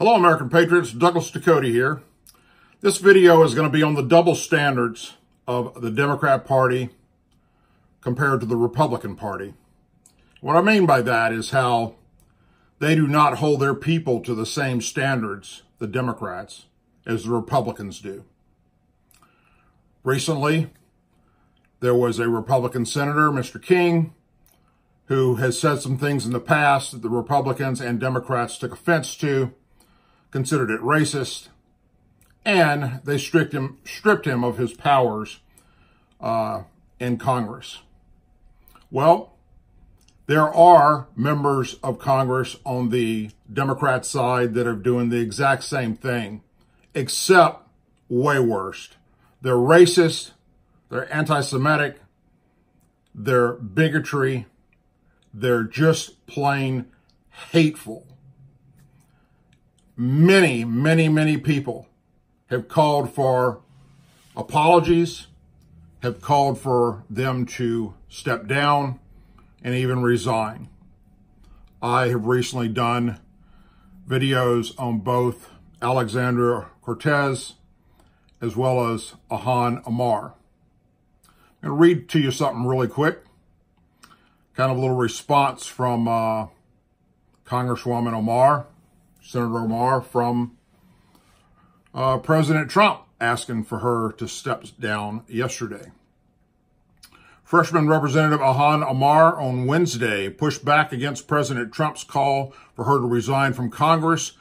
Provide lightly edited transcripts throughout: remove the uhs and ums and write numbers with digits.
Hello, American Patriots. Douglas Ducote here. This video is going to be on the double standards of the Democrat Party compared to the Republican Party. What I mean by that is how they do not hold their people to the same standards, the Democrats, as the Republicans do. Recently, there was a Republican senator, Mr. King, who has said some things in the past that the Republicans and Democrats took offense to, considered it racist, and they stripped him of his powers in Congress. Well, there are members of Congress on the Democrat side that are doing the exact same thing, except way worse. They're racist, they're anti-Semitic, they're bigotry, they're just plain hateful. Many people have called for apologies, have called for them to step down and even resign. I have recently done videos on both Alexandria Cortez as well as Ilhan Omar. I'm going to read to you something really quick, kind of a little response from Congresswoman Omar, Senator Omar, from President Trump, asking for her to step down yesterday. Freshman Representative Ilhan Omar on Wednesday pushed back against President Trump's call for her to resign from Congress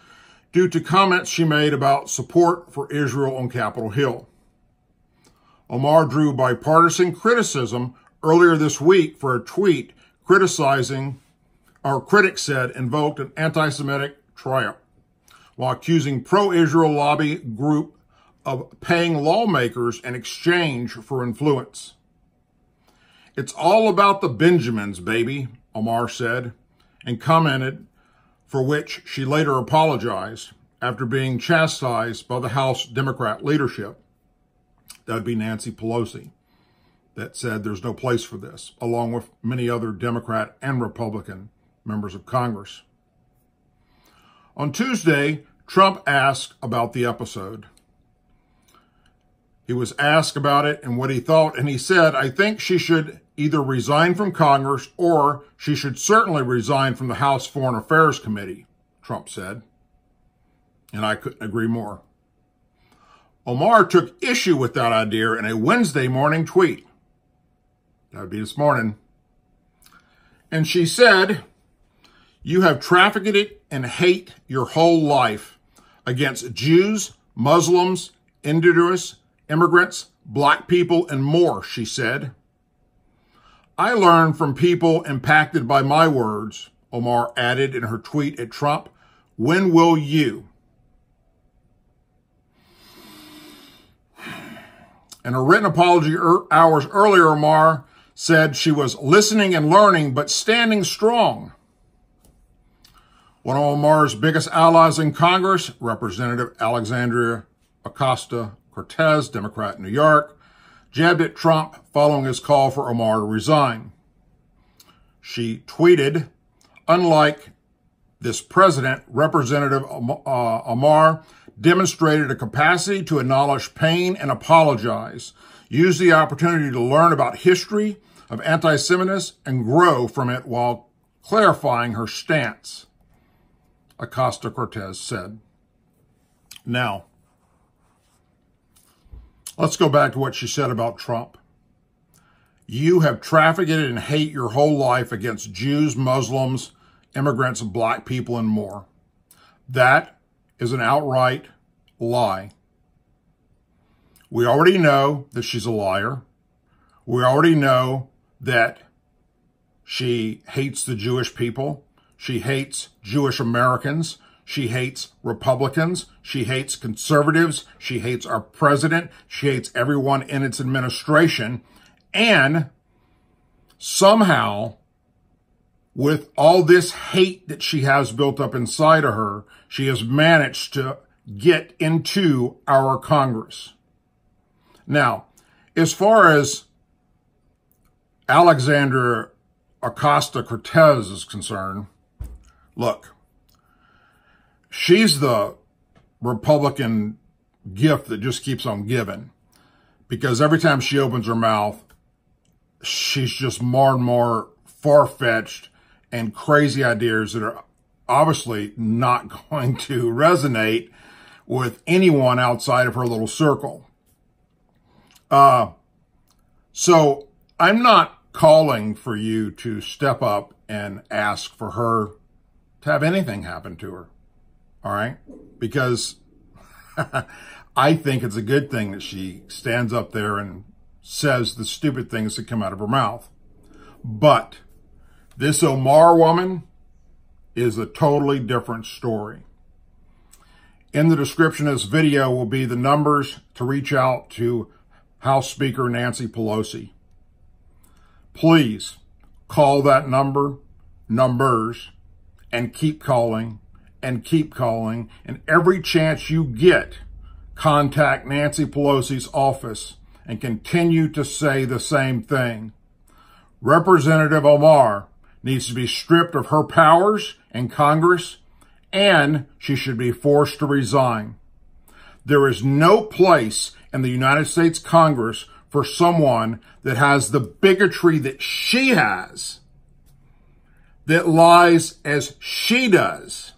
due to comments she made about support for Israel on Capitol Hill. Omar drew bipartisan criticism earlier this week for a tweet criticizing, or critics said, invoked an anti-Semitic triumph, while accusing pro-Israel lobby group of paying lawmakers in exchange for influence. "It's all about the Benjamins, baby," Omar said, and commented, for which she later apologized after being chastised by the House Democrat leadership. That would be Nancy Pelosi, that said there's no place for this, along with many other Democrat and Republican members of Congress. On Tuesday, Trump asked about the episode. He was asked about it and what he thought, and he said, "I think she should either resign from Congress or she should certainly resign from the House Foreign Affairs Committee," Trump said. And I couldn't agree more. Omar took issue with that idea in a Wednesday morning tweet. That would be this morning. And she said, "You have trafficked it in hate your whole life against Jews, Muslims, indigenous, immigrants, black people, and more," she said. "I learned from people impacted by my words," Omar added in her tweet at Trump. "When will you?" In a written apology hours earlier, Omar said she was listening and learning, but standing strong. One of Omar's biggest allies in Congress, Representative Alexandria Ocasio-Cortez, Democrat in New York, jabbed at Trump following his call for Omar to resign. She tweeted, "Unlike this president, Representative Omar demonstrated a capacity to acknowledge pain and apologize, use the opportunity to learn about history of anti-Semitism and grow from it while clarifying her stance," Ocasio-Cortez said. Now, let's go back to what she said about Trump. "You have trafficked it and hate your whole life against Jews, Muslims, immigrants, black people, and more." That is an outright lie. We already know that she's a liar. We already know that she hates the Jewish people. She hates Jewish Americans. She hates Republicans. She hates conservatives. She hates our president. She hates everyone in its administration. And somehow, with all this hate that she has built up inside of her, she has managed to get into our Congress. Now, as far as Alexandria Ocasio-Cortez is concerned, look, she's the Republican gift that just keeps on giving, because every time she opens her mouth, she's just more and more far-fetched and crazy ideas that are obviously not going to resonate with anyone outside of her little circle. So I'm not calling for you to step up and ask for her to have anything happen to her. All right? Because I think it's a good thing that she stands up there and says the stupid things that come out of her mouth. But this Omar woman is a totally different story. In the description of this video will be the numbers to reach out to House Speaker Nancy Pelosi. Please call that numbers, and keep calling, and every chance you get, contact Nancy Pelosi's office and continue to say the same thing. Representative Omar needs to be stripped of her powers in Congress, and she should be forced to resign. There is no place in the United States Congress for someone that has the bigotry that she has, that lies as she does,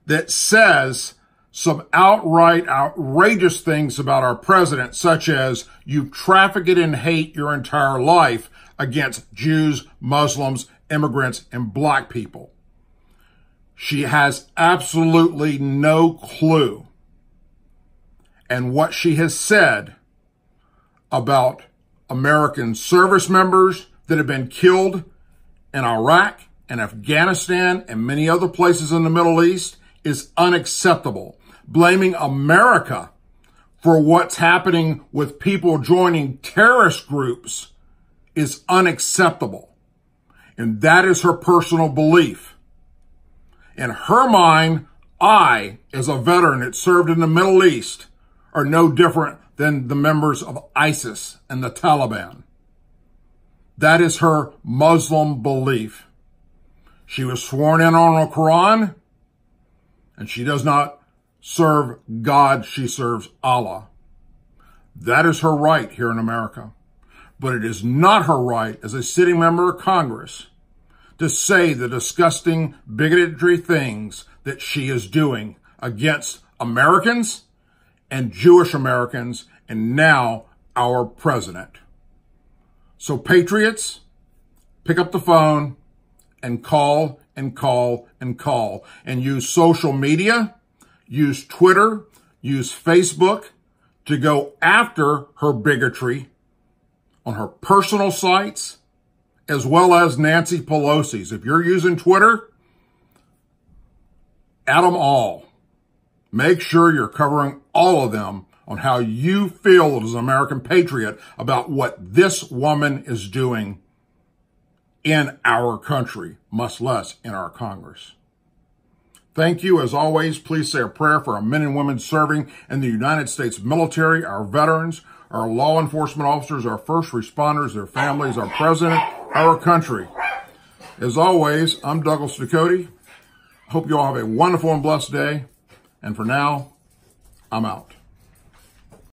that says some outright outrageous things about our president, such as you've trafficked in hate your entire life against Jews, Muslims, immigrants, and black people. She has absolutely no clue. And what she has said about American service members that have been killed in Iraq and Afghanistan and many other places in the Middle East is unacceptable. Blaming America for what's happening with people joining terrorist groups is unacceptable. And that is her personal belief. In her mind, I, as a veteran that served in the Middle East, are no different than the members of ISIS and the Taliban. That is her Muslim belief. She was sworn in on the Quran, and she does not serve God, she serves Allah. That is her right here in America. But it is not her right as a sitting member of Congress to say the disgusting, bigotry things that she is doing against Americans and Jewish Americans, and now our president. So Patriots, pick up the phone and call and call and call, and use social media, use Twitter, use Facebook to go after her bigotry on her personal sites, as well as Nancy Pelosi's. If you're using Twitter, add them all. Make sure you're covering all of them on how you feel as an American patriot about what this woman is doing in our country, much less in our Congress. Thank you. As always, please say a prayer for our men and women serving in the United States military, our veterans, our law enforcement officers, our first responders, their families, our president, our country. As always, I'm Douglas Ducote. Hope you all have a wonderful and blessed day. And for now, I'm out.